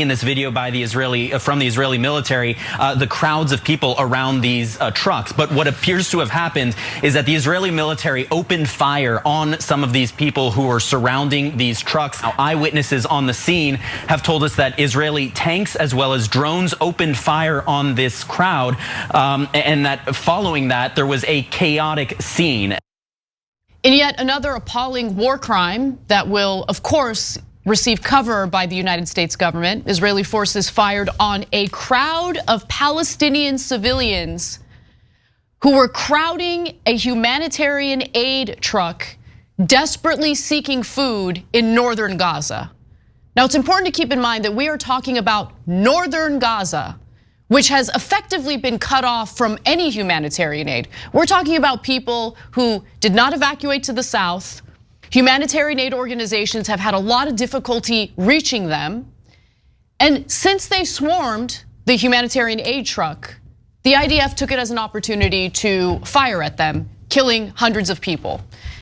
In this video by the Israeli military, the crowds of people around these trucks. But what appears to have happened is that the Israeli military opened fire on some of these people who were surrounding these trucks. Now, eyewitnesses on the scene have told us that Israeli tanks as well as drones opened fire on this crowd, and that following that there was a chaotic scene. In yet another appalling war crime that will, of course, receive cover by the United States government, Israeli forces fired on a crowd of Palestinian civilians who were crowding a humanitarian aid truck, desperately seeking food in northern Gaza. Now, it's important to keep in mind that we are talking about northern Gaza, which has effectively been cut off from any humanitarian aid. We're talking about people who did not evacuate to the south. Humanitarian aid organizations have had a lot of difficulty reaching them. And since they swarmed the humanitarian aid truck, the IDF took it as an opportunity to fire at them, killing hundreds of people.